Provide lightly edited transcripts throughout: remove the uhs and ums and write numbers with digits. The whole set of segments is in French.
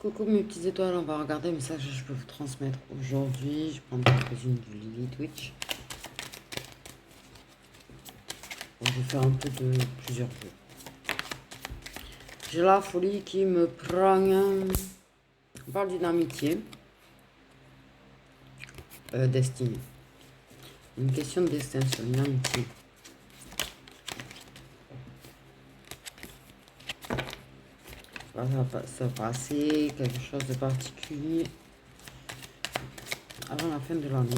Coucou mes petites étoiles, on va regarder un message que je peux vous transmettre aujourd'hui. Je prends quelques-unes du Lily Twitch. On va faire un peu de plusieurs jeux. J'ai la folie qui me prend. On parle d'une amitié. Destinée. Une question de destin sur une amitié. Ça va se passer quelque chose de particulier avant la fin de l'année.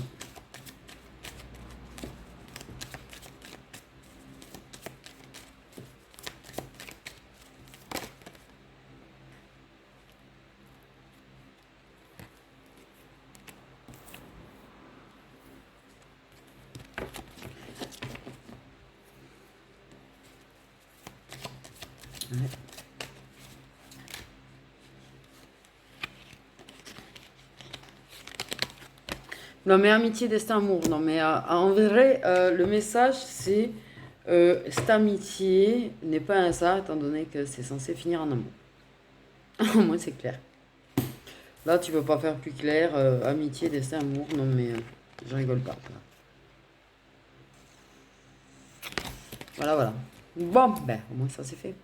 Ouais. Non mais amitié, destin, amour. Non mais en vrai, le message c'est cette amitié n'est pas un hasard étant donné que c'est censé finir en amour. Au moins c'est clair. Là tu peux pas faire plus clair. Amitié, destin, amour. Non mais je rigole pas. Voilà voilà. Bon ben au moins ça c'est fait.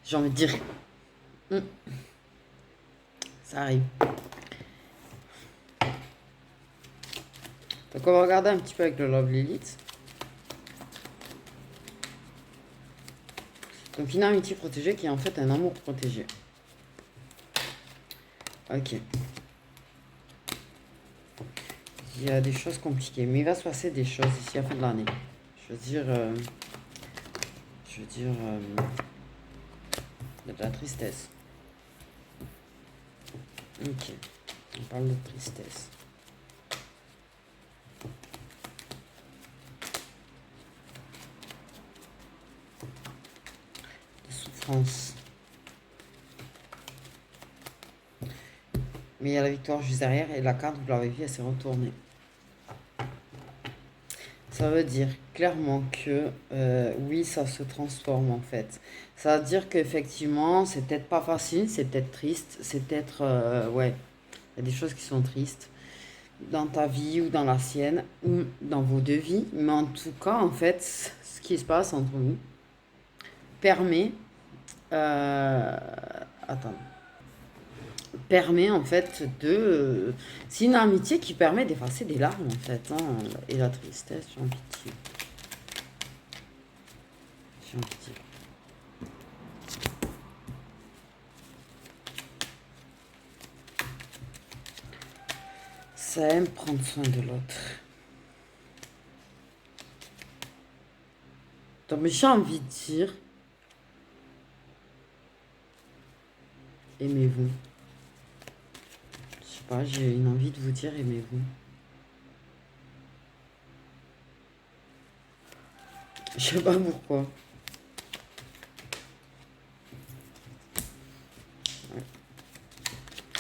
J'ai envie de dire. Hum, ça arrive. Donc on va regarder un petit peu avec le Love Lilith. Donc une amitié protégée qui est en fait un amour protégé. Ok. Il y a des choses compliquées, mais il va se passer des choses ici à la fin de l'année. Je veux dire, de la tristesse. Ok, on parle de tristesse. De souffrance. Mais il y a la victoire juste derrière et la carte, vous l'avez vu, elle s'est retournée. Ça veut dire clairement que oui, ça se transforme en fait. Ça veut dire qu'effectivement, c'est peut-être pas facile, c'est peut-être triste, c'est peut-être... ouais, il y a des choses qui sont tristes dans ta vie ou dans la sienne ou dans vos deux vies. Mais en tout cas, en fait, ce qui se passe entre vous permet... attends. Permet en fait de... c'est une amitié qui permet d'effacer des larmes en fait. Hein, et la tristesse, j'ai envie de dire. J'ai envie de dire. Ça aime prendre soin de l'autre. Donc j'ai envie de dire, aimez-vous. Je sais pas, j'ai une envie de vous dire, aimez-vous. Je sais pas pourquoi.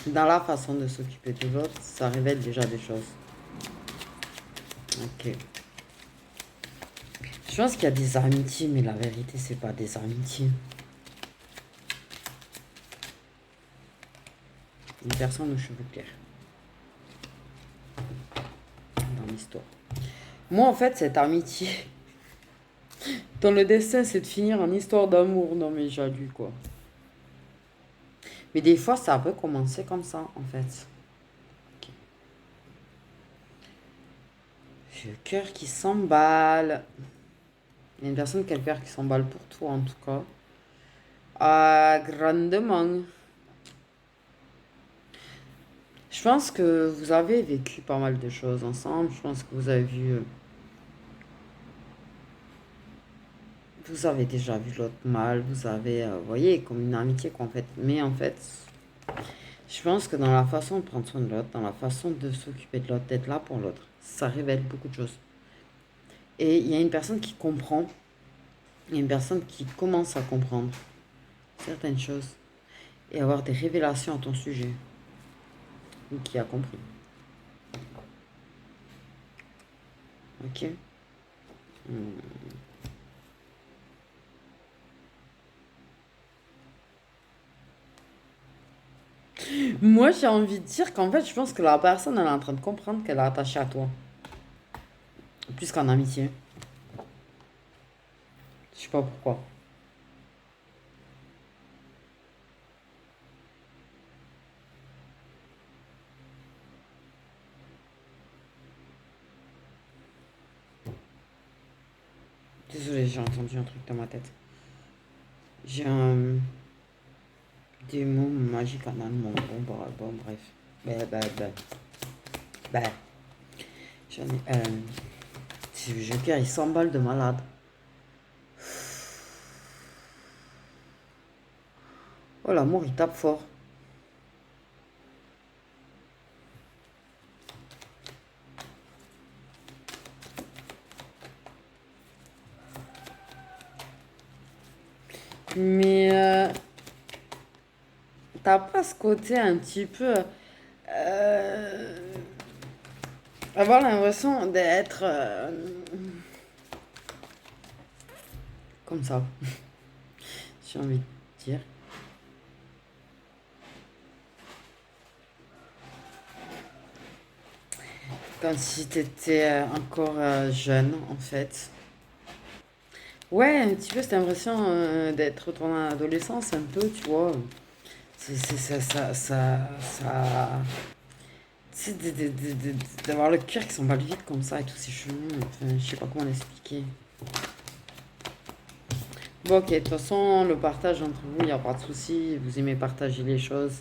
Dans la façon de s'occuper de l'autre, ça révèle déjà des choses. Ok. Je pense qu'il y a des amitiés, mais la vérité, c'est pas des amitiés. Une personne aux cheveux clairs. Dans l'histoire. Moi, en fait, cette amitié, dans le destin, c'est de finir en histoire d'amour. Non, mais j'ai lu, quoi. Mais des fois, ça peut commencer comme ça, en fait. Okay. Le cœur qui s'emballe. Il y a une personne qui a le cœur qui s'emballe pour toi, en tout cas. Ah, grandement. Je pense que vous avez vécu pas mal de choses ensemble. Je pense que vous avez vu... vous avez déjà vu l'autre mal. Vous avez, vous voyez, comme une amitié qu'on fait. Mais en fait, je pense que dans la façon de prendre soin de l'autre, dans la façon de s'occuper de l'autre, d'être là pour l'autre, ça révèle beaucoup de choses. Et il y a une personne qui comprend. Il y a une personne qui commence à comprendre certaines choses et avoir des révélations à ton sujet. Ou qui a compris. Ok. Moi, j'ai envie de dire qu'en fait, je pense que la personne, elle est en train de comprendre qu'elle est attachée à toi. Plus qu'en amitié. Je sais pas pourquoi. Désolée, j'ai entendu un truc dans ma tête. J'ai un... des mots magiques en allemand. Bon, bref. Bah. J'en ai... je Joker, il s'emballe de malade. Oh, l'amour, il tape fort. Mais t'as pas ce côté un petit peu... avoir l'impression d'être... comme ça, j'ai envie de dire. Comme si t'étais encore jeune, en fait. Ouais, un petit peu cette impression d'être retourné à l'adolescence, un peu, tu vois. C'est ça... Tu sais, d'avoir le cœur qui s'emballe vite comme ça et tous ces cheveux. Enfin, je sais pas comment l'expliquer. Bon, ok, de toute façon, le partage entre vous, il n'y a pas de souci. Vous aimez partager les choses.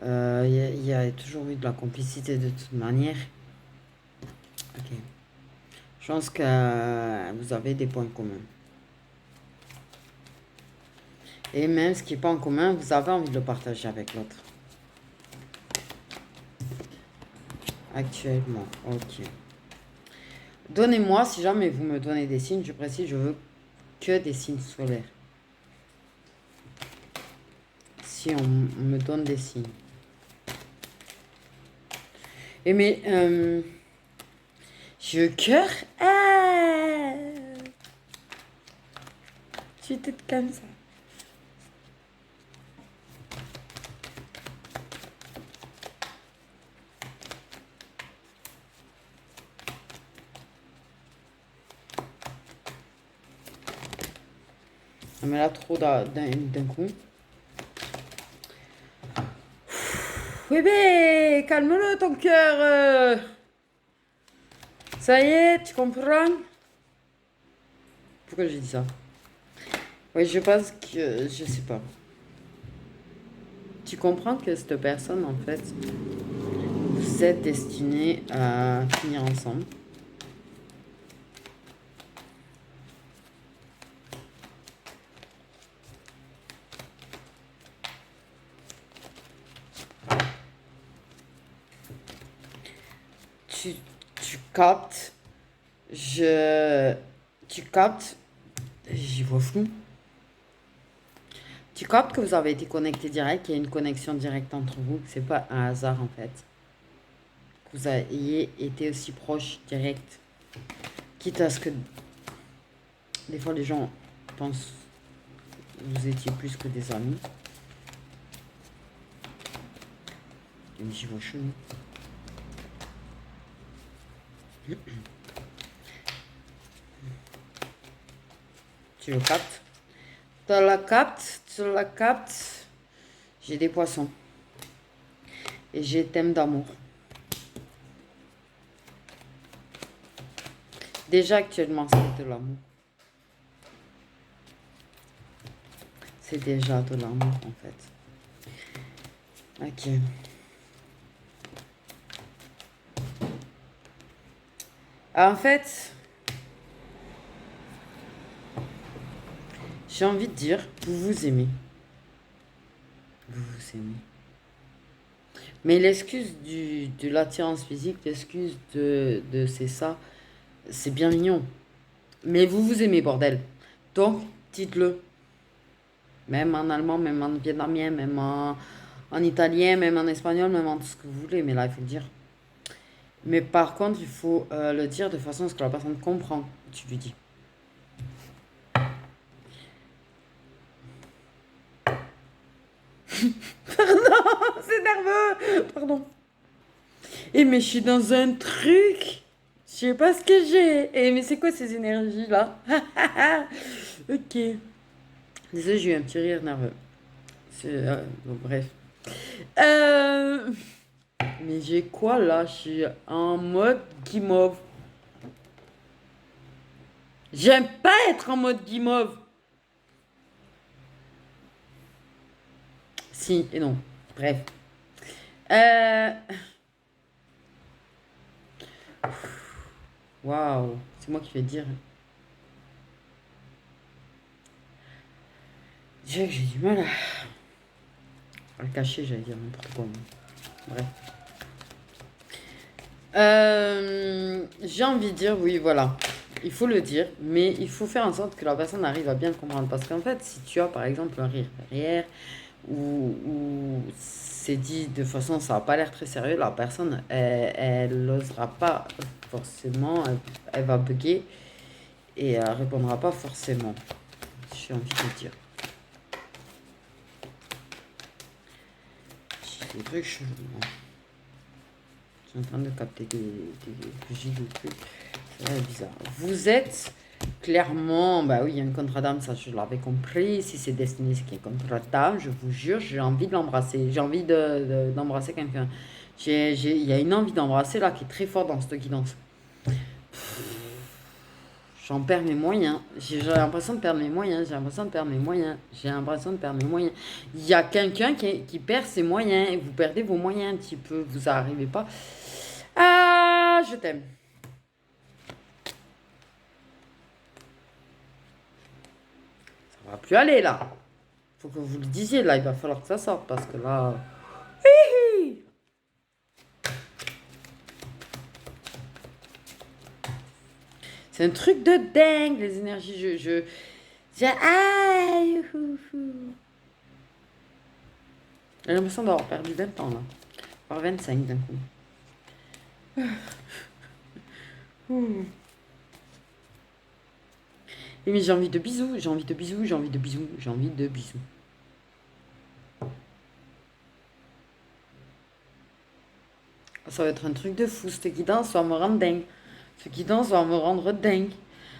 Il y a toujours eu de la complicité de toute manière. Ok. Je pense que vous avez des points communs. Et même ce qui n'est pas en commun, vous avez envie de le partager avec l'autre. Actuellement, ok. Donnez-moi, si jamais vous me donnez des signes, je précise, je veux que des signes solaires. Si on me donne des signes. Et mais, Joker, tu étais comme ça. Mais là, trop d'un coup. Bébé, calme-le ton cœur. Ça y est, tu comprends? Pourquoi j'ai dit ça? Oui, je pense que... Je sais pas. Tu comprends que cette personne, en fait, vous êtes destiné à finir ensemble. Tu, tu captes. Tu captes. J'y vois flou. Tu captes que vous avez été connecté direct, qu'il y a une connexion directe entre vous, que c'est pas un hasard en fait. Que vous ayez été aussi proche, direct. Quitte à ce que des fois les gens pensent que vous étiez plus que des amis. Mais j'y vois chelou. Tu le captes? Tu la captes. J'ai des poissons. Et j'ai thème d'amour. Déjà actuellement, c'est de l'amour. C'est déjà de l'amour en fait. Ok. En fait, j'ai envie de dire, vous vous aimez. Vous vous aimez. Mais l'excuse de l'attirance physique, l'excuse de c'est ça, c'est bien mignon. Mais vous vous aimez, bordel. Donc, dites-le. Même en allemand, même en vietnamien, même en italien, même en espagnol, même en tout ce que vous voulez. Mais là, il faut le dire. Mais par contre, il faut le dire de façon à ce que la personne comprend. Tu lui dis. nerveux. Pardon. Et mais je suis dans un truc. Je sais pas ce que j'ai. Et mais c'est quoi ces énergies-là? Ok. Désolé, j'ai eu un petit rire nerveux. Bon, bref. Euh, Mais j'ai quoi là? Je suis en mode guimauve. J'aime pas être en mode guimauve. Si et non. Bref. Euh... Waouh. C'est moi qui vais dire. Déjà que j'ai du mal à le cacher, j'allais dire n'importe quoi. Bref. J'ai envie de dire, oui, voilà. Il faut le dire, mais il faut faire en sorte que la personne arrive à bien le comprendre. Parce qu'en fait, si tu as par exemple un rire derrière, ou c'est dit de façon, ça n'a pas l'air très sérieux, la personne, elle n'osera pas forcément, elle va bugger et elle répondra pas forcément. J'ai envie de dire. J'ai des trucs chelous. Je suis en train de capter des bougies de trucs. C'est bizarre. Vous êtes clairement, bah oui, il y a un contrat d'âme, ça je l'avais compris. Si c'est destiné, c'est qu'il y a un contrat d'âme, je vous jure, j'ai envie de l'embrasser. J'ai envie d'embrasser quelqu'un. Il y a une envie d'embrasser là qui est très forte dans cette guidance. J'en perds mes moyens. J'ai l'impression de perdre mes moyens. J'ai l'impression de perdre mes moyens. J'ai l'impression de perdre mes moyens. Il y a quelqu'un qui perd ses moyens. Et vous perdez vos moyens un petit peu. Vous n'arrivez pas. Ah, je t'aime. Ça va plus aller là. Faut que vous le disiez là. Il va falloir que ça sorte parce que là. Hihi. C'est un truc de dingue les énergies. Ah, j'ai l'impression d'avoir perdu 20 ans là. Voire 25 d'un coup. Mais j'ai envie de bisous, j'ai envie de bisous, j'ai envie de bisous, j'ai envie de bisous. Ça va être un truc de fou. Ce guidance va me rendre dingue. Ce guidance va me rendre dingue.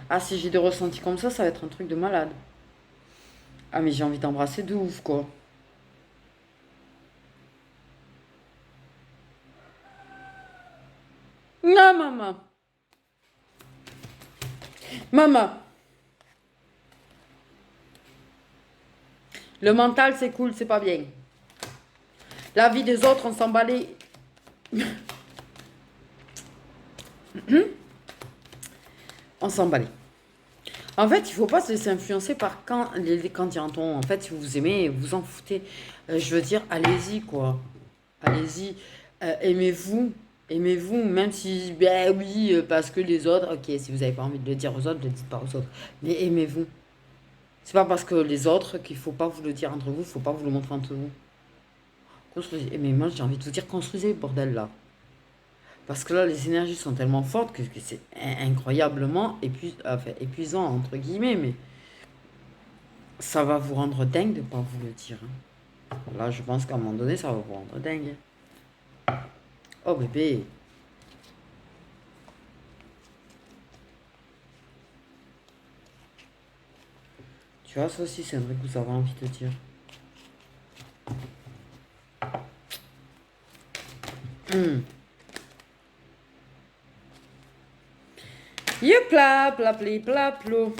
Ah, si j'ai des ressentis comme ça va être un truc de malade. Ah, mais j'ai envie d'embrasser de ouf, quoi. Non, maman. Maman. Le mental, c'est cool, c'est pas bien. La vie des autres, on s'en bat les... On s'en bat les. En fait, il faut pas se laisser influencer par quand il entend. En fait, si vous vous aimez, vous en foutez. Je veux dire, allez-y, quoi. Allez-y. Aimez-vous. Aimez-vous, même si, ben oui, parce que les autres, ok, si vous n'avez pas envie de le dire aux autres, ne le dites pas aux autres. Mais aimez-vous. C'est pas parce que les autres qu'il faut pas vous le dire entre vous, il faut pas vous le montrer entre vous. Construisez. Mais moi, j'ai envie de vous dire, construisez, bordel, là. Parce que là, les énergies sont tellement fortes que c'est incroyablement épuisant, entre guillemets, mais ça va vous rendre dingue de ne pas vous le dire. Là, je pense qu'à un moment donné, ça va vous rendre dingue. Oh, bébé. Tu vois, ça aussi, c'est un truc que vous avez envie de dire. Youpla, plapli, plaplo.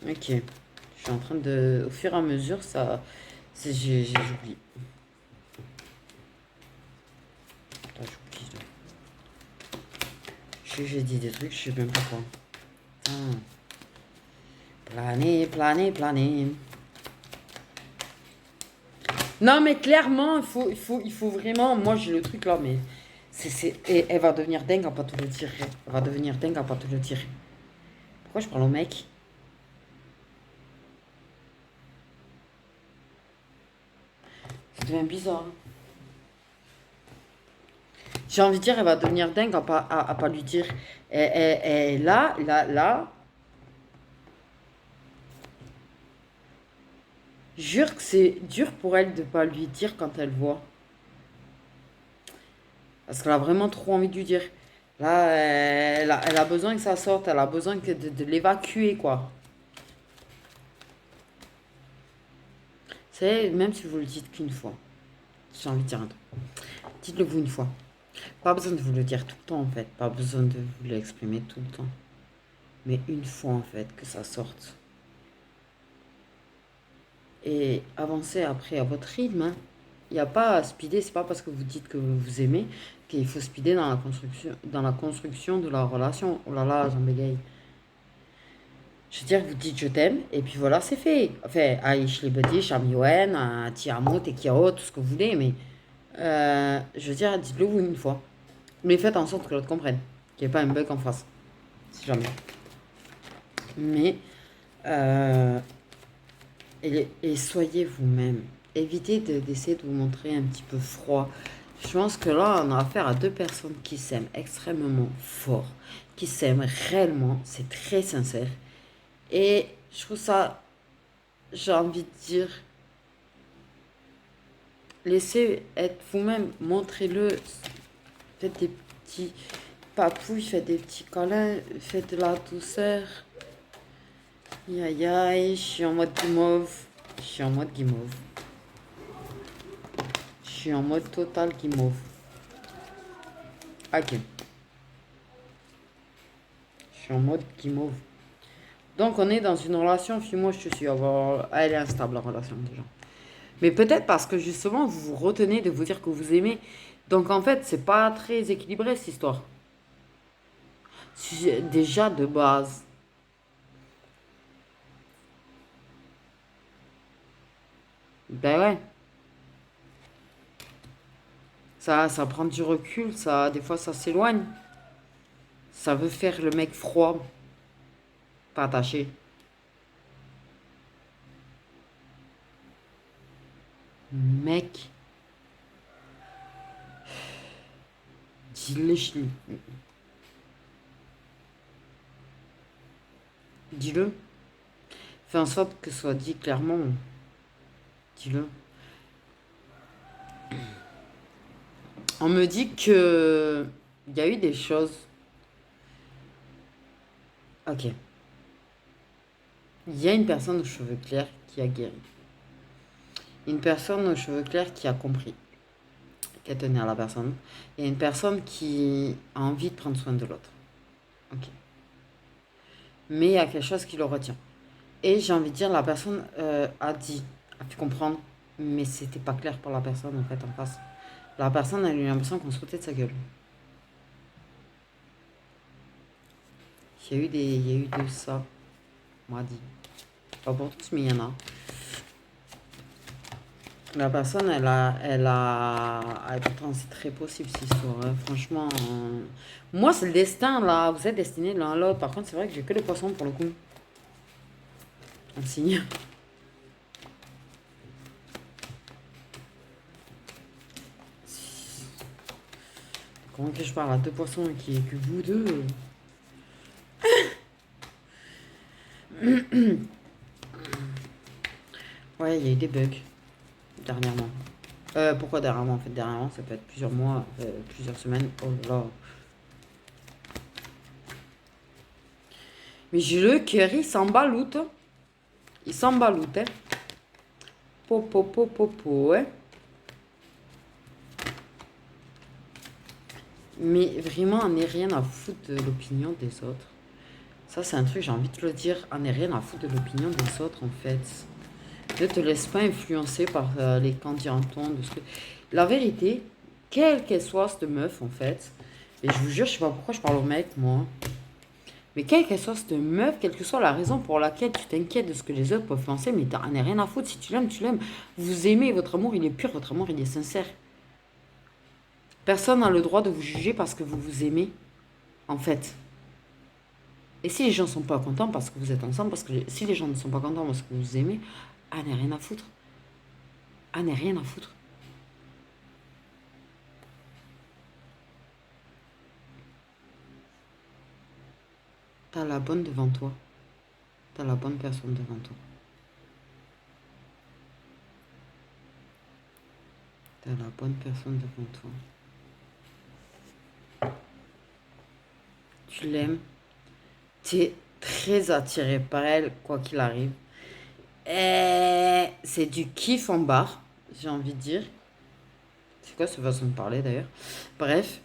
Ok. Je suis en train de... Au fur et à mesure, ça... J'oublie. J'ai dit des trucs, je sais même pas quoi. Planer, planer, planer. Non, mais clairement, il faut vraiment... Moi, j'ai le truc là, mais... Et elle va devenir dingue à pas te le dire. Elle va devenir dingue à pas te le dire. Pourquoi je parle au mec? Ça devient bizarre. J'ai envie de dire, elle va devenir dingue à pas lui dire. Et là. Jure que c'est dur pour elle de pas lui dire quand elle voit. Parce qu'elle a vraiment trop envie de lui dire. Là, elle a besoin que ça sorte, elle a besoin de l'évacuer, quoi. C'est même si vous le dites qu'une fois. J'ai envie de dire un truc. Dites-le vous une fois. Pas besoin de vous le dire tout le temps, en fait. Pas besoin de vous l'exprimer tout le temps. Mais une fois, en fait, que ça sorte. Et avancez après à votre rythme, hein. Il n'y a pas à speeder, c'est pas parce que vous dites que vous vous aimez qu'il faut speeder dans la construction de la relation. Oh là là, j'en bégaye. Je veux dire, vous dites je t'aime, et puis voilà, c'est fait. Enfin, Aïch Libedi, Chamioen, Ti amo, Te quiero, tout ce que vous voulez, mais je veux dire, dites-le vous une fois. Mais faites en sorte que l'autre comprenne, qu'il n'y ait pas un bug en face, si jamais. Mais, euh, et soyez vous-même. Évitez d'essayer de vous montrer un petit peu froid. Je pense que là, on a affaire à deux personnes qui s'aiment extrêmement fort, qui s'aiment réellement, c'est très sincère. Et je trouve ça, j'ai envie de dire, laissez être vous-même, montrez-le. Faites des petits papouilles, faites des petits câlins, faites de la douceur. Aïe aïe, je suis en mode guimauve. Je suis en mode guimauve. Je suis en mode total guimauve. Ok. Je suis en mode guimauve. Donc on est dans une relation, puis moi je suis avoir. Elle est instable la relation déjà. Mais peut-être parce que justement vous vous retenez de vous dire que vous aimez. Donc en fait c'est pas très équilibré cette histoire. Déjà de base. Ben ouais. Ça prend du recul, ça, des fois ça s'éloigne. Ça veut faire le mec froid, pas attaché. Mec, dis-le, dis-le. Fais en sorte que ce soit dit clairement. Dis-le. On me dit que il y a eu des choses. Ok. Il y a une personne aux cheveux clairs qui a guéri. Une personne aux cheveux clairs qui a compris qu'elle tenait à la personne. Il y a une personne qui a envie de prendre soin de l'autre. Ok. Mais il y a quelque chose qui le retient. Et j'ai envie de dire, la personne a dit, a pu comprendre, mais c'était pas clair pour la personne en fait en face. La personne a eu l'impression qu'on se foutait de sa gueule. Il y a eu de ça, on m'a dit. Pas pour tous, mais il y en a. La personne, pourtant c'est très possible cette histoire, hein. Franchement, moi c'est le destin là, vous êtes destinés l'un à l'autre. Par contre, c'est vrai que j'ai que les poissons pour le coup. Un signe. Comment que je parle à deux poissons et qui est que vous deux? Ouais, il y a eu des bugs dernièrement. Pourquoi dernièrement? En fait, dernièrement, ça peut être plusieurs mois, plusieurs semaines. Oh là là. Mais j'ai le cœur, il s'embaloute. Il s'embaloute, hein. Popo, popo, popo, hein. Mais vraiment, on n'est rien à foutre de l'opinion des autres. Ça, c'est un truc, j'ai envie de le dire. On n'est rien à foutre de l'opinion des autres, en fait. Ne te laisse pas influencer par les candidats de ce que... La vérité, quelle qu'elle soit cette meuf, en fait, et je vous jure, je sais pas pourquoi je parle au mec, moi, mais quelle qu'elle soit cette meuf, quelle que soit la raison pour laquelle tu t'inquiètes de ce que les autres peuvent penser, mais t'en as rien à foutre. Si tu l'aimes, tu l'aimes. Vous aimez, votre amour, il est pur, votre amour, il est sincère. Personne n'a le droit de vous juger parce que vous vous aimez, en fait. Et si les gens sont pas contents parce que vous êtes ensemble, parce que si les gens ne sont pas contents parce que vous vous aimez, ah, n'est rien à foutre. Ah, n'est rien à foutre. T'as la bonne devant toi. T'as la bonne personne devant toi. T'as la bonne personne devant toi. Tu l'aimes. T'es très attiré par elle, quoi qu'il arrive. Et c'est du kiff en barre, j'ai envie de dire. C'est quoi cette façon de parler d'ailleurs? Bref,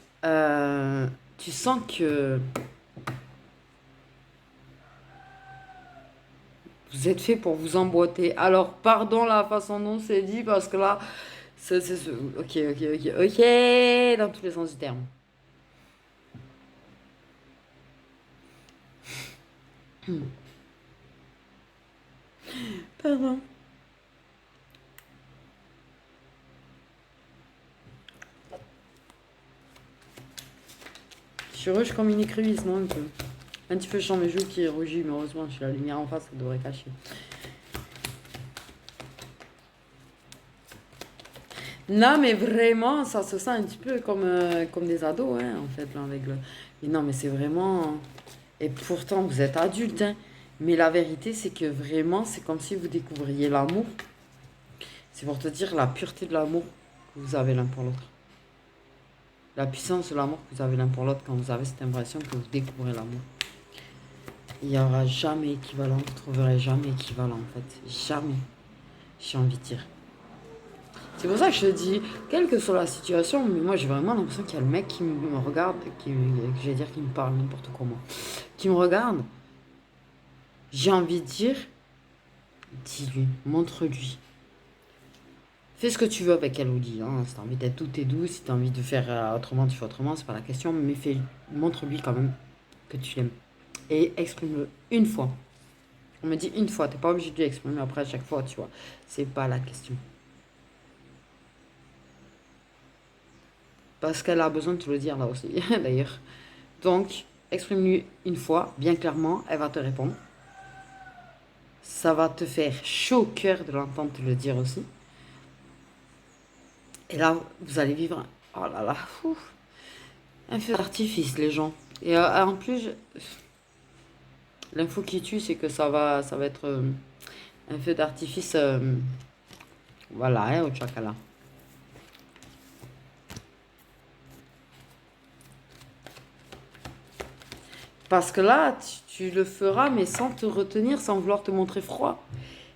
tu sens que vous êtes fait pour vous emboîter. Alors, pardon la façon dont c'est dit, parce que là, ok, dans tous les sens du terme. Pardon. Je suis rouge comme une écrevisse, non, un peu. Un petit peu sur mes joues qui est rougi, mais heureusement, j'ai la lumière en face, ça devrait cacher. Non, mais vraiment, ça se sent un petit peu comme des ados, hein, en fait, là, avec le... Mais non, mais c'est vraiment... Et pourtant, vous êtes adulte, hein. Mais la vérité, c'est que vraiment, c'est comme si vous découvriez l'amour. C'est pour te dire la pureté de l'amour que vous avez l'un pour l'autre. La puissance de l'amour que vous avez l'un pour l'autre quand vous avez cette impression que vous découvrez l'amour. Il n'y aura jamais équivalent, vous ne trouverez jamais équivalent, en fait. Jamais, j'ai envie de dire. C'est pour ça que je te dis, quelle que soit la situation, mais moi j'ai vraiment l'impression qu'il y a le mec qui me regarde, je vais dire qui me parle n'importe comment, qui me regarde. J'ai envie de dire, dis-lui, montre-lui. Fais ce que tu veux avec elle ou dis. Hein. Si t'as envie d'être tout et doux, si t'as envie de faire autrement, tu fais autrement, c'est pas la question, mais montre-lui quand même que tu l'aimes. Et exprime-le une fois. On me dit une fois, t'es pas obligé de l'exprimer après à chaque fois, tu vois. C'est pas la question. Parce qu'elle a besoin de te le dire là aussi, d'ailleurs. Donc, exprime-lui une fois, bien clairement, elle va te répondre. Ça va te faire chaud au cœur de l'entendre te le dire aussi. Et là, vous allez vivre, oh là là, un feu d'artifice, les gens. Et en plus, l'info qui tue, c'est que ça va être un feu d'artifice, voilà, hein, au Chakala. Parce que là, tu le feras, mais sans te retenir, sans vouloir te montrer froid.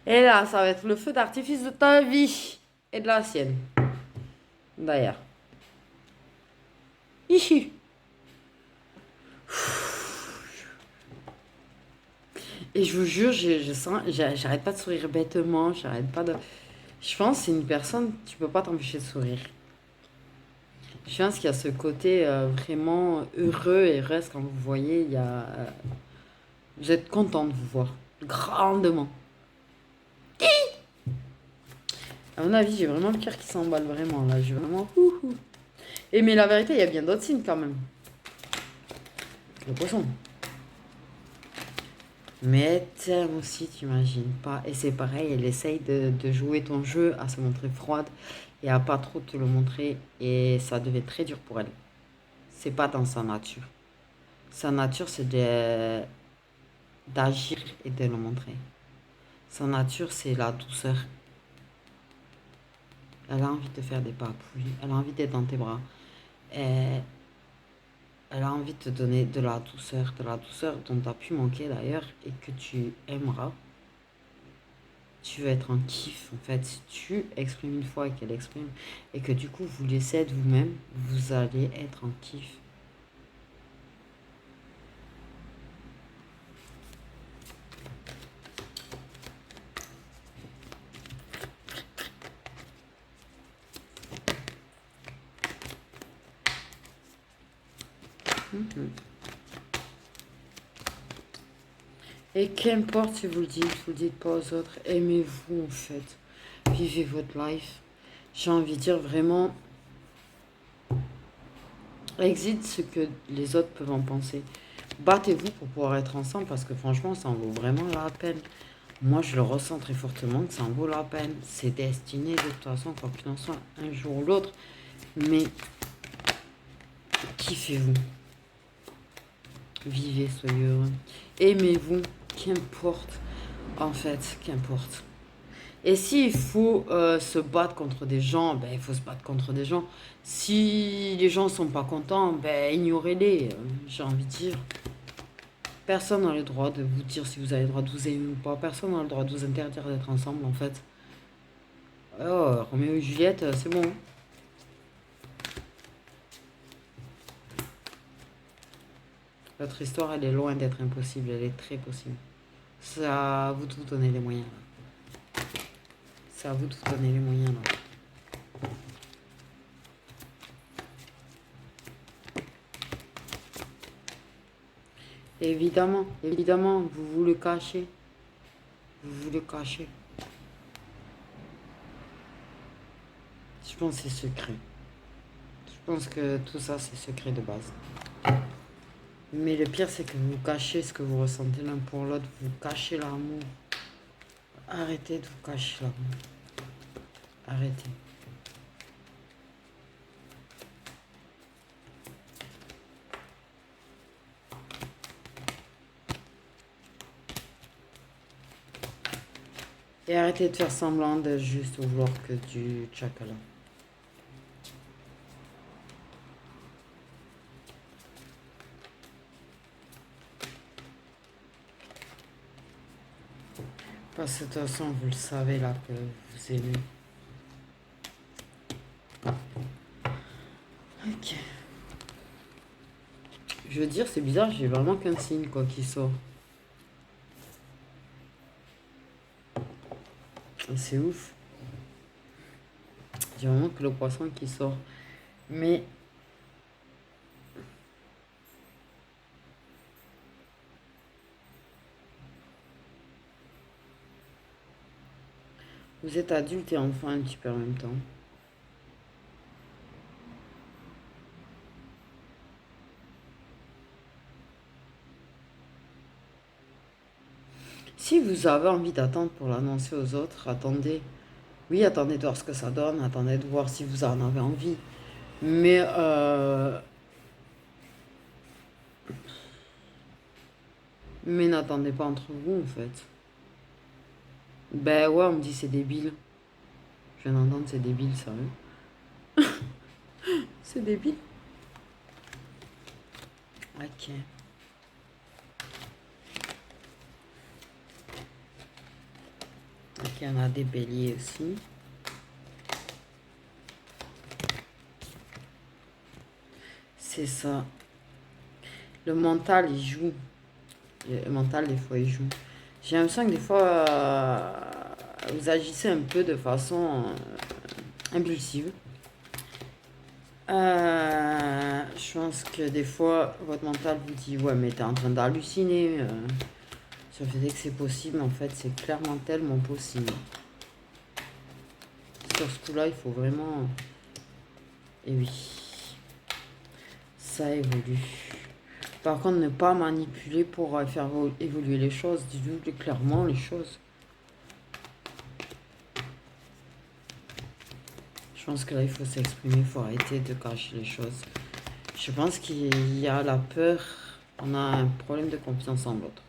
Et là, ça va être le feu d'artifice de ta vie et de la sienne. D'ailleurs. Ici. Et je vous jure, j'arrête pas de sourire bêtement, j'arrête pas de... Je pense que c'est une personne, tu peux pas t'empêcher de sourire. Je pense qu'il y a ce côté vraiment heureux et heureuse quand vous voyez, vous êtes content de vous voir. Grandement. À mon avis, j'ai vraiment le cœur qui s'emballe vraiment là. J'ai vraiment... Et mais la vérité, il y a bien d'autres signes quand même. Le poisson. Mais elle t'aime aussi, tu imagines pas. Et c'est pareil, elle essaye de jouer ton jeu, à se montrer froide et à pas trop te le montrer. Et ça devait être très dur pour elle. C'est pas dans sa nature. Sa nature, c'est d'agir et de le montrer. Sa nature, c'est la douceur. Elle a envie de faire des papouilles. Elle a envie d'être dans tes bras. Et elle a envie de te donner de la douceur dont tu as pu manquer d'ailleurs et que tu aimeras. Tu veux être en kiff en fait. Si tu exprimes une fois et qu'elle exprime et que du coup vous laissez être vous-même, vous allez être en kiff. Et qu'importe si vous le dites pas aux autres, aimez-vous en fait. Vivez votre life. J'ai envie de dire vraiment, exit ce que les autres peuvent en penser. Battez-vous pour pouvoir être ensemble parce que franchement, ça en vaut vraiment la peine. Moi, je le ressens très fortement que ça en vaut la peine. C'est destiné de toute façon, quoi qu'il en soit, un jour ou l'autre. Mais kiffez-vous. Vivez, soyez heureux. Aimez-vous, qu'importe. En fait, qu'importe. Et s'il faut se battre contre des gens, ben, il faut se battre contre des gens. Si les gens sont pas contents, ben, ignorez-les, j'ai envie de dire. Personne n'a le droit de vous dire si vous avez le droit de vous aimer ou pas. Personne n'a le droit de vous interdire d'être ensemble, en fait. Oh, Roméo et Juliette, c'est bon. Votre histoire, elle est loin d'être impossible. Elle est très possible. C'est à vous de vous donner les moyens. C'est à vous de vous donner les moyens, là. Évidemment, évidemment, vous vous le cachez. Vous vous le cachez. Je pense que c'est secret. Je pense que tout ça, c'est secret de base. Mais le pire, c'est que vous cachez ce que vous ressentez l'un pour l'autre. Vous cachez l'amour. Arrêtez de vous cacher l'amour. Arrêtez. Et arrêtez de faire semblant de juste vouloir que du chocolat. Parce que de toute façon, vous le savez là que vous aimez. Ok. Je veux dire, c'est bizarre, j'ai vraiment qu'un signe quoi qui sort. C'est ouf. J'ai vraiment que le poisson qui sort. Mais vous êtes adulte et enfant un petit peu en même temps. Si vous avez envie d'attendre pour l'annoncer aux autres, attendez. Oui, attendez de voir ce que ça donne, attendez de voir si vous en avez envie. Mais n'attendez pas entre vous en fait. Ben ouais, on me dit c'est débile. Je viens d'entendre c'est débile, sérieux. C'est débile. Ok. Ok, on a des béliers aussi. C'est ça. Le mental, il joue. Le mental, des fois, il joue. J'ai l'impression que des fois, vous agissez un peu de façon impulsive. Je pense que des fois, votre mental vous dit, ouais, mais t'es en train d'halluciner. Sur le fait que c'est possible, en fait, c'est clairement tellement possible. Sur ce coup-là, il faut vraiment... Et oui, ça évolue. Par contre, ne pas manipuler pour faire évoluer les choses. Dites-vous clairement les choses. Je pense que là, il faut s'exprimer, il faut arrêter de cacher les choses. Je pense qu'il y a la peur, on a un problème de confiance en l'autre.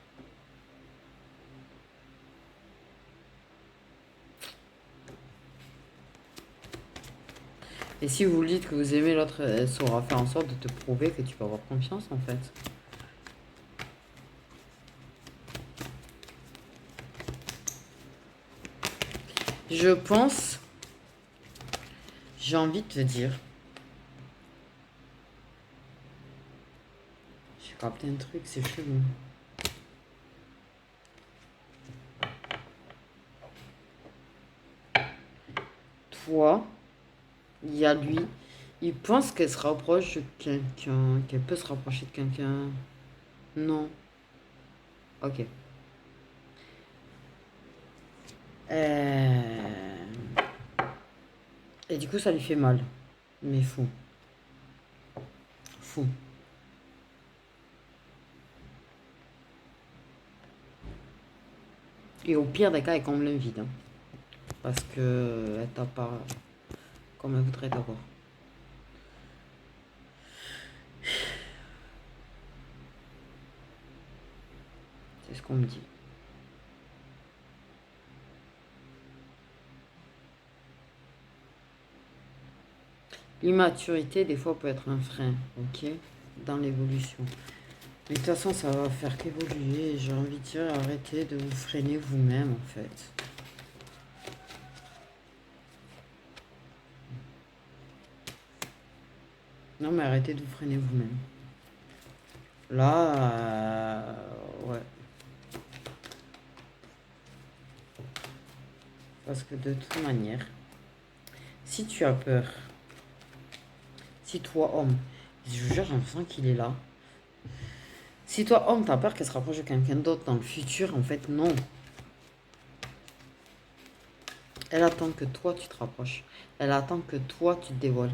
Et si vous dites que vous aimez l'autre, elle saura faire en sorte de te prouver que tu vas avoir confiance en fait. Je pense, j'ai envie de te dire, j'ai capté un truc, c'est chelou. Toi, il y a lui, il pense qu'elle se rapproche de quelqu'un, qu'elle peut se rapprocher de quelqu'un. Non. Ok. Et du coup, ça lui fait mal. Mais fou. Fou. Et au pire des cas, elle comble un vide. Hein. Parce que elle t'a pas comme elle voudrait t'avoir. C'est ce qu'on me dit. L'immaturité, des fois, peut être un frein, ok, dans l'évolution. Mais de toute façon, ça va faire qu'évoluer. J'ai envie de dire, arrêtez de vous freiner vous-même, en fait. Non, mais arrêtez de vous freiner vous-même. Là, ouais. Parce que de toute manière, si tu as peur, si toi, homme, je vous jure, j'ai l'impression qu'il est là. Si toi, homme, t'as peur qu'elle se rapproche de quelqu'un d'autre dans le futur, en fait, non. Elle attend que toi, tu te rapproches. Elle attend que toi, tu te dévoiles.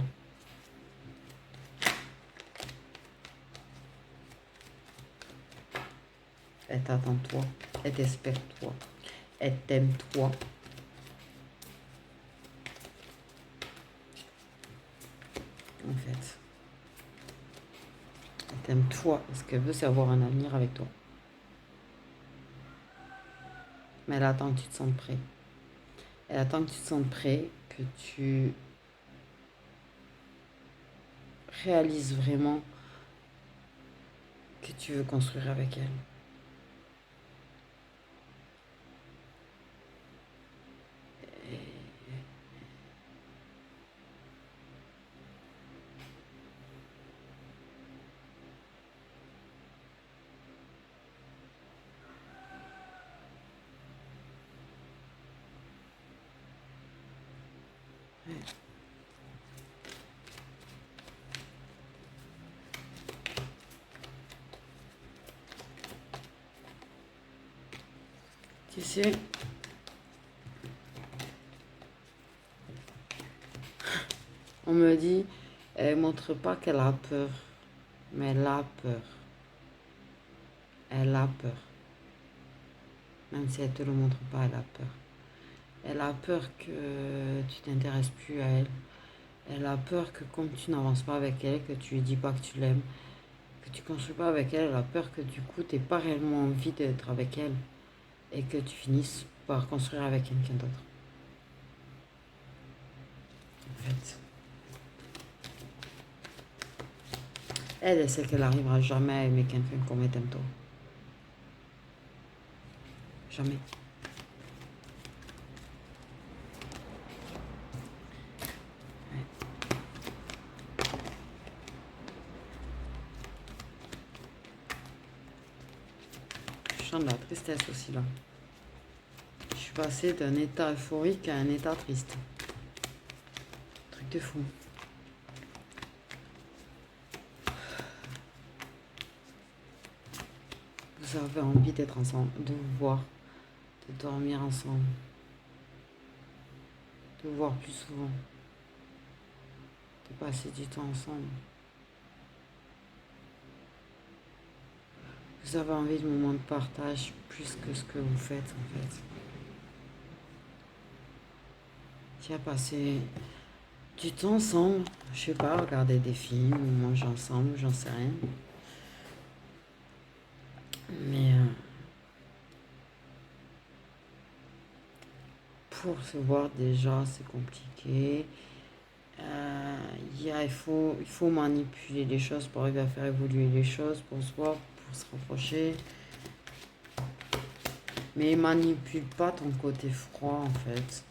Elle t'attend toi. Elle t'espère toi. Elle t'aime toi. En fait. Elle t'aime toi. Parce qu'elle veut savoir un avenir avec toi. Mais elle attend que tu te sentes prêt. Elle attend que tu te sentes prêt. Que tu réalises vraiment que tu veux construire avec elle. Tu sais, on me dit, elle montre pas qu'elle a peur. Mais elle a peur. Elle a peur. Même si elle ne te le montre pas, elle a peur. Elle a peur que tu t'intéresses plus à elle. Elle a peur que comme tu n'avances pas avec elle, que tu lui dis pas que tu l'aimes, que tu construis pas avec elle, elle a peur que du coup tu n'aies pas réellement envie d'être avec elle et que tu finisses par construire avec quelqu'un d'autre. En fait, elle sait qu'elle n'arrivera jamais à aimer quelqu'un comme elle t'aime toi. Jamais. Je sens de la tristesse aussi là. Je suis passée d'un état euphorique à un état triste. Truc de fou. Vous avez envie d'être ensemble, de vous voir, de dormir ensemble, de vous voir plus souvent, de passer du temps ensemble. Vous avez envie de moments de partage plus que ce que vous faites en fait. Tu as passé du temps ensemble, je sais pas, regarder des films ou manger ensemble, j'en sais rien. Mais pour se voir déjà, c'est compliqué. Il faut manipuler les choses pour arriver à faire évoluer les choses, pour se voir, pour se rapprocher. Mais manipule pas ton côté froid en fait.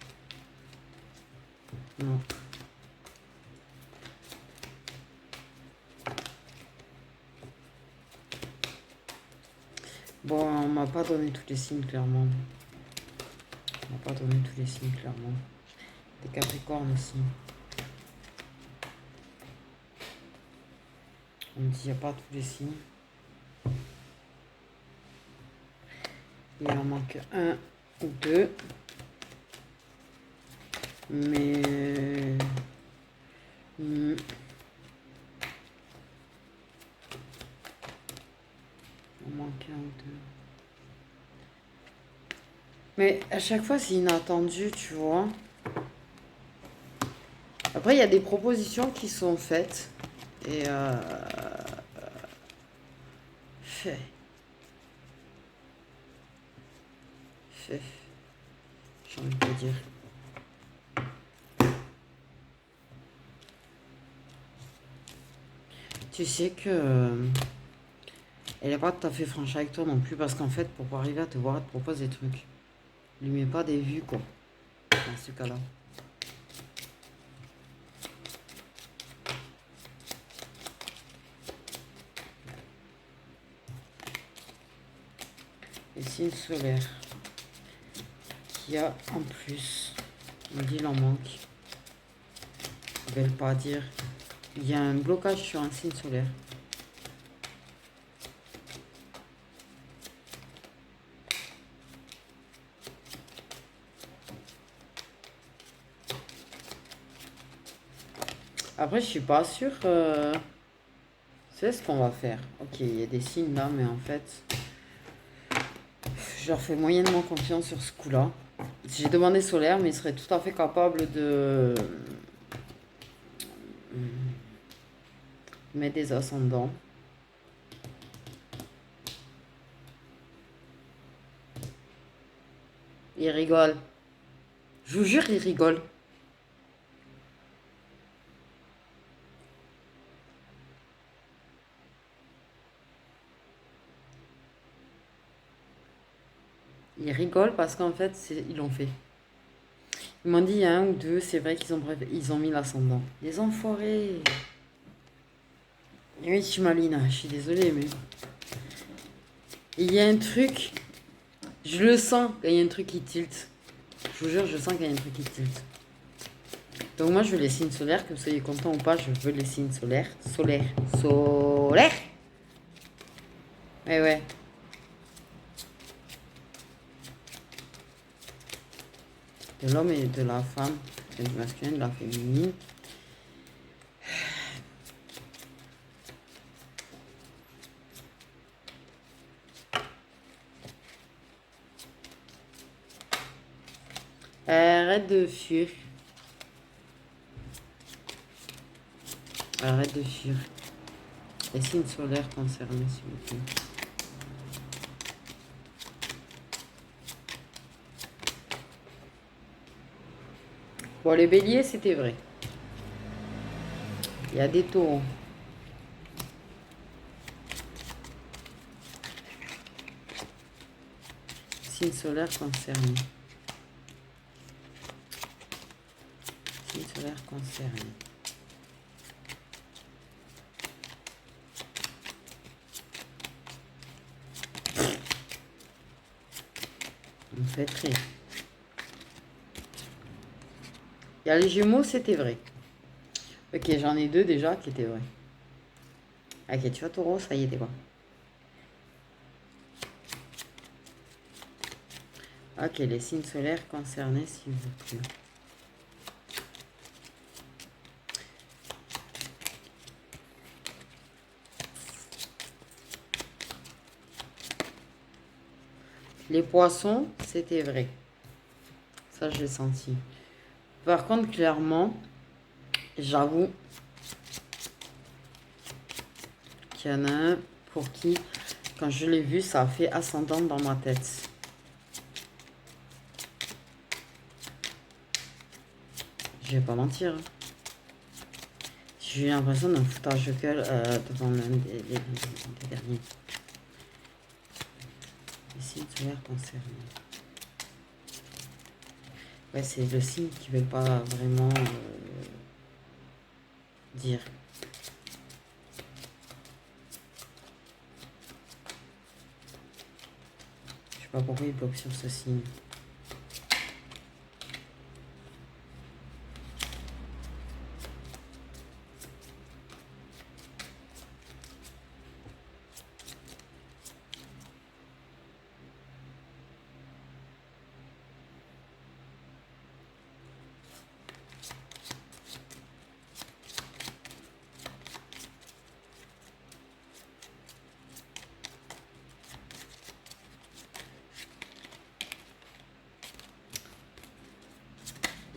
Non. Bon, on m'a pas donné tous les signes clairement. On m'a pas donné tous les signes clairement. Des Capricornes aussi. On me dit il n'y a pas tous les signes. Il en manque un ou deux. Mais hmm, il en manque un ou deux. Mais à chaque fois c'est inattendu, tu vois. Après il y a des propositions qui sont faites. Et fait. Fait. J'ai envie de te dire. Tu sais que elle n'est pas tout à fait franche avec toi non plus parce qu'en fait, pour arriver à te voir, elle te propose des trucs. Lui met pas des vues, quoi. Dans ce cas-là. Et signe solaire. Qui a en plus. On dit il en manque. Je ne vais pas dire. Il y a un blocage sur un signe solaire. Après, je suis pas sûre. C'est ce qu'on va faire. Ok, il y a des signes là, mais en fait, je leur fais moyennement confiance sur ce coup-là. J'ai demandé solaire, mais ils seraient tout à fait capables de mettre des ascendants. Ils rigolent. Je vous jure, ils rigolent. Ils rigolent parce qu'en fait, ils l'ont fait. Ils m'ont dit il y a un ou deux, c'est vrai qu'ils ont mis l'ascendant. Les enfoirés. Et oui, je suis maline, je suis désolée, mais. Il y a un truc, je le sens quand il y a un truc qui tilt. Je vous jure, je sens qu'il y a un truc qui tilt. Donc moi, je veux les signes solaires, que vous soyez content ou pas, je veux les signes solaires. Solaire. Solaire. Ouais, ouais. De l'homme et de la femme. Du masculin, de la féminine. Arrête de fuir. Arrête de fuir. Les signes solaires concernés, s'il vous plaît. Bon, les béliers, c'était vrai. Il y a des taureaux. Signe solaire concerné. Signe solaire concerné. On fait très. Il y a les Gémeaux, c'était vrai. Ok, j'en ai deux déjà qui étaient vrais. Ok, tu vois, taureau, ça y est, t'es quoi. Ok, les signes solaires concernés, s'il vous plaît. Les poissons, c'était vrai. Ça, je l'ai senti. Par contre, clairement, j'avoue qu'il y en a un pour qui, quand je l'ai vu, ça a fait ascendant dans ma tête. Je vais pas mentir. J'ai eu l'impression d'un foutage de gueule devant l'un des derniers. Les signes solaires concernés. Ouais, c'est le signe qui ne veut pas vraiment dire. Je sais pas pourquoi il bloque sur ce signe.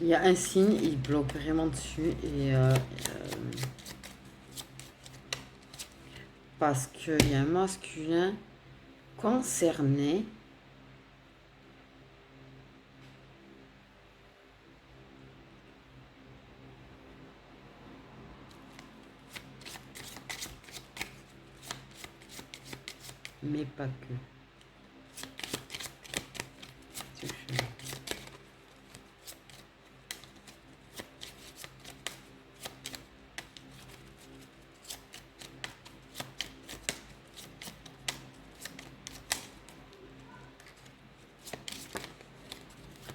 Il y a un signe, il bloque vraiment dessus et parce qu'il y a un masculin concerné. Mais pas que. C'est que je-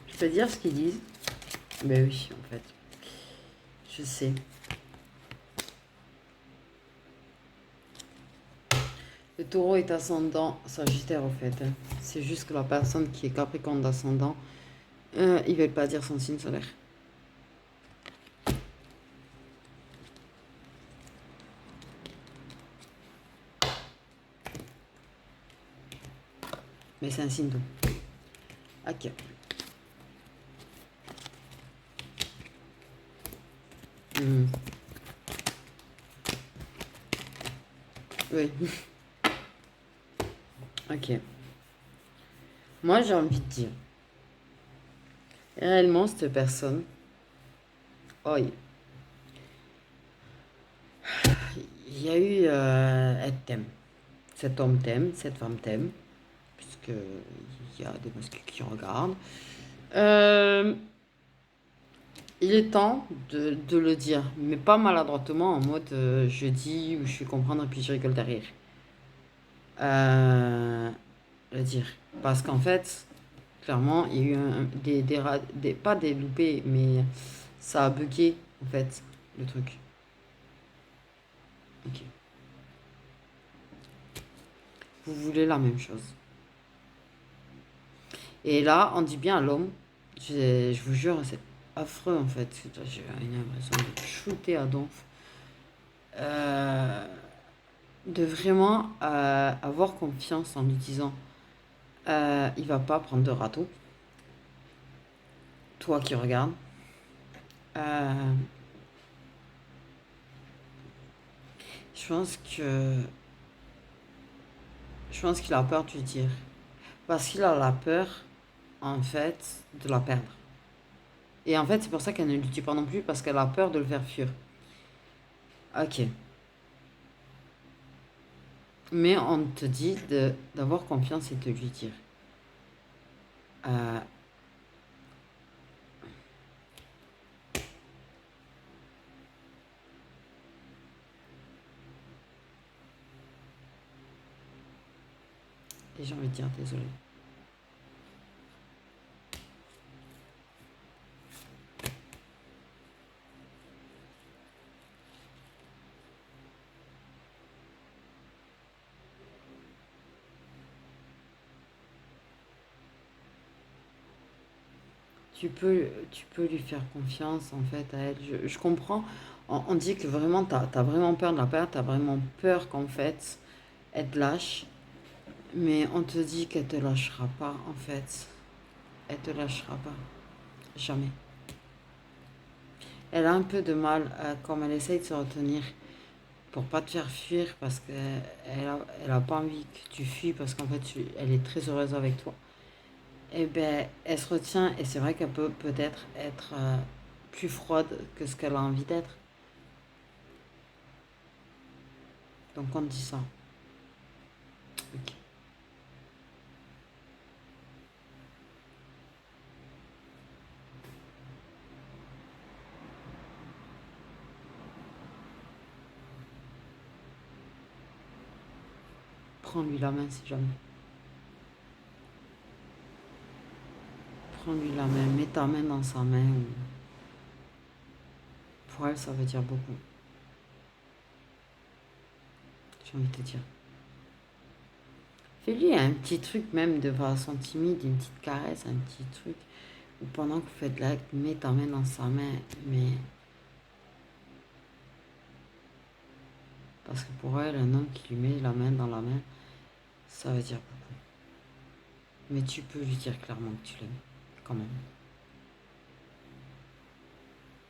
Je peux dire ce qu'ils disent? Ben oui, en fait. Je sais. Le taureau est ascendant Sagittaire, au fait, hein. C'est juste que la personne qui est Capricorne d'ascendant, ils veulent pas dire son signe solaire. Mais c'est un signe d'eau. Ok. Hmm. Oui. Ok. Moi, j'ai envie de dire, réellement, cette personne, oh, il y a eu, elle t'aime. Cet homme t'aime, cette femme t'aime, puisque il y a des masculins qui regardent. Euh, il est temps de le dire, mais pas maladroitement, en mode je dis ou je fais comprendre et puis je rigole derrière. Euh, le dire. Parce qu'en fait, clairement, il y a eu pas des loupés, mais ça a bugué, en fait, le truc. Ok. Vous voulez la même chose. Et là, on dit bien à l'homme, je vous jure, c'est affreux en fait. J'ai une impression de shooter à donf. Euh, de vraiment avoir confiance en lui disant il va pas prendre de râteau. Toi qui regardes. Euh, je pense que. Je pense qu'il a peur de lui dire. Parce qu'il a la peur, en fait, de la perdre. Et en fait, c'est pour ça qu'elle ne lui dit pas non plus, parce qu'elle a peur de le faire fuir. Ok. Mais on te dit d'avoir confiance et de lui dire. Euh, et j'ai envie de dire désolé. Tu peux lui faire confiance en fait à elle. Je comprends. On dit que vraiment, t'as vraiment peur de la perdre, t'as vraiment peur qu'en fait, elle te lâche. Mais on te dit qu'elle te lâchera pas en fait. Elle te lâchera pas. Jamais. Elle a un peu de mal, comme elle essaye de se retenir pour pas te faire fuir parce qu'elle a pas envie que tu fuis parce qu'en fait, elle est très heureuse avec toi. Eh ben, elle se retient et c'est vrai qu'elle peut peut-être être plus froide que ce qu'elle a envie d'être. Donc on te dit ça. Ok. Prends-lui la main si jamais. Prends-lui la main, mets ta main dans sa main. Pour elle, ça veut dire beaucoup. J'ai envie de te dire. Fais-lui un petit truc même de façon timide, une petite caresse, un petit truc. Ou pendant que vous faites l'acte, mets ta main dans sa main. Mais parce que pour elle, un homme qui lui met la main dans la main, ça veut dire beaucoup. Mais tu peux lui dire clairement que tu l'aimes. Quand même.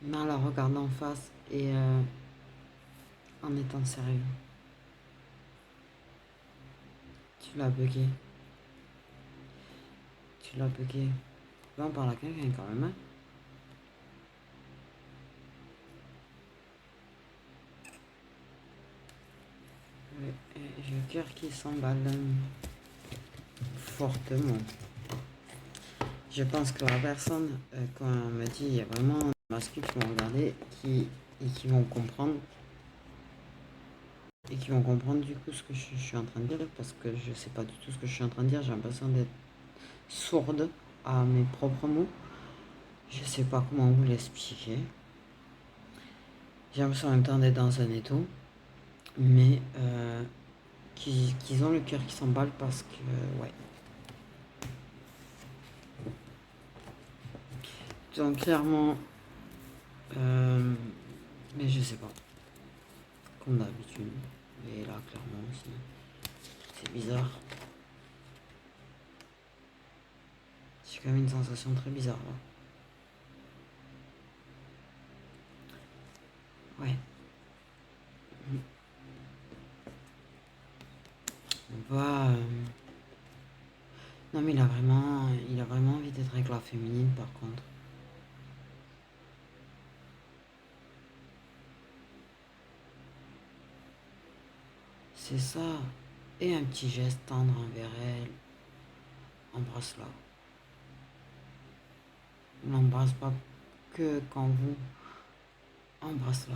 Mais en la regardant en face et en étant sérieux. Tu l'as bugué. Tu l'as bugué. Là, on parle à quelqu'un quand même, hein. Ouais, Le cœur qui s'emballe fortement. Je pense que la personne, quand elle me dit, il y a vraiment des masculins qui vont regarder et qui vont comprendre. Et qui vont comprendre du coup ce que je suis en train de dire. Parce que je sais pas du tout ce que je suis en train de dire. J'ai l'impression d'être sourde à mes propres mots. Je sais pas comment vous l'expliquer. J'ai l'impression en même temps d'être dans un étau. Mais qu'ils ont le cœur qui s'emballe parce que, ouais. Donc clairement, mais je sais pas, comme d'habitude. Et là, clairement aussi, c'est bizarre. J'ai quand même une sensation très bizarre là. Ouais. On va. Non mais il a vraiment envie d'être avec la féminine par contre. C'est ça. Et un petit geste tendre envers elle. Embrasse-la. N'embrasse pas que quand vous. Embrasse-la.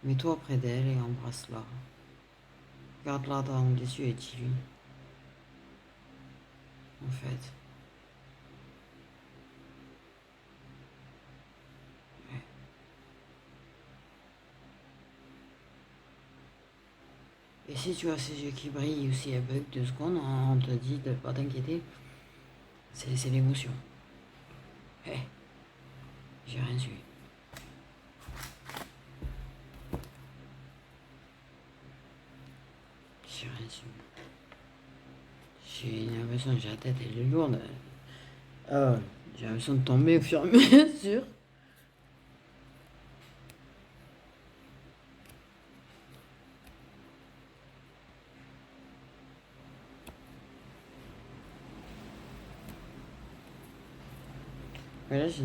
Mets-toi près d'elle et embrasse-la. Regarde-la dans les yeux et dis-lui. En fait. Ouais. Et si tu as ces yeux qui brillent ou si elle bug 2 secondes, on te dit de pas t'inquiéter. C'est l'émotion. Hé, j'ai rien su. J'ai rien su. J'ai l'impression que j'ai la tête, elle est lourde. Ah, j'ai l'impression de tomber au fur et à mesure. Ouais, là, j'ai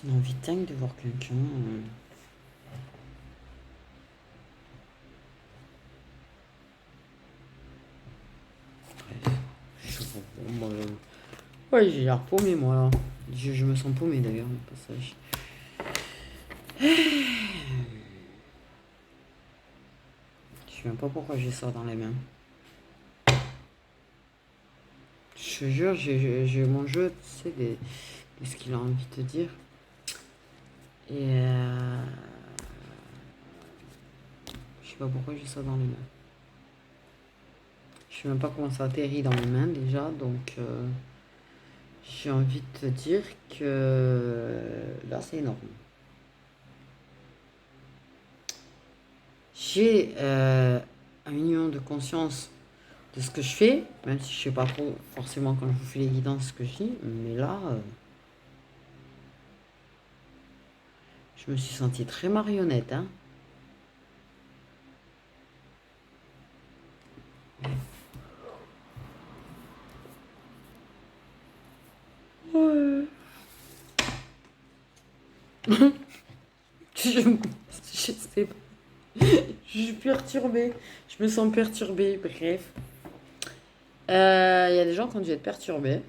une envie dingue de voir quelqu'un. Bref, je sais pas. Bon, ouais, j'ai l'air paumé, moi, là. Je me sens paumé, d'ailleurs, au passage. Je sais même pas pourquoi j'ai ça dans les mains. Je te jure, j'ai mon jeu, tu sais, de ce qu'il a envie de te dire. Et je sais pas pourquoi j'ai ça dans les mains. Je sais même pas comment ça atterrit dans mes mains déjà, donc j'ai envie de te dire que là c'est énorme. J'ai un minimum de conscience de ce que je fais, même si je sais pas trop forcément quand je vous fais les guidances ce que je dis, mais là je me suis sentie très marionnette, hein. Ouais. Je sais pas. Je suis perturbée. Je me sens perturbée. Bref. Il y a des gens qui ont dû être perturbés.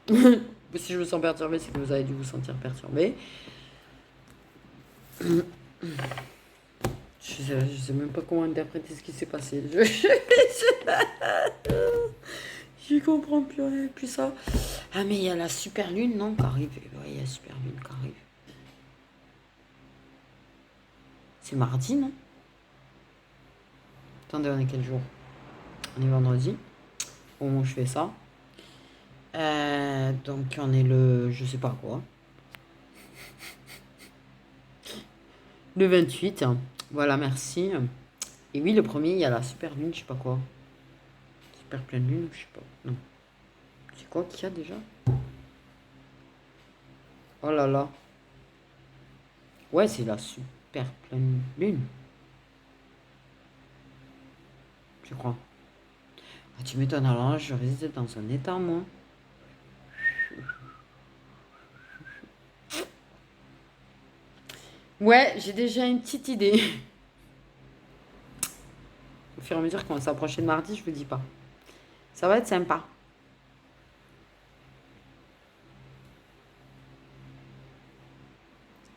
Si je me sens perturbée, c'est que vous avez dû vous sentir perturbé. Je sais même pas comment interpréter ce qui s'est passé. Je comprends plus rien, plus ça. Ah, mais il y a la super lune, non, qui arrive. Ouais, il y a la super lune qui arrive. C'est mardi, non? Attendez, on est quel jour? On est vendredi. Au moment où je fais ça. Donc on est le... Je sais pas quoi. Le 28. Voilà, merci. Et oui, le premier, il y a la super lune, je sais pas quoi. Super pleine lune, je sais pas. Non. C'est quoi qu'il y a déjà? Oh là là. Ouais, c'est la super pleine lune. Je crois. Ah, tu m'étonnes, alors là, je réside dans un état, moi. Ouais, j'ai déjà une petite idée. Au fur et à mesure qu'on va s'approcher de mardi, je vous dis pas. Ça va être sympa.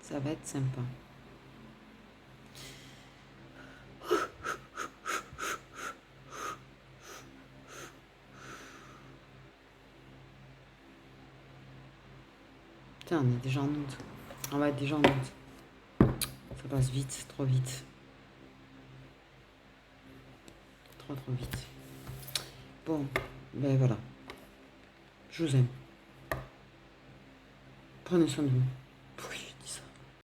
Ça va être sympa. Putain, on est déjà en août. On va être déjà en août. Ça passe vite, trop vite. Trop, trop vite. Bon, ben voilà. Je vous aime. Prenez soin de vous.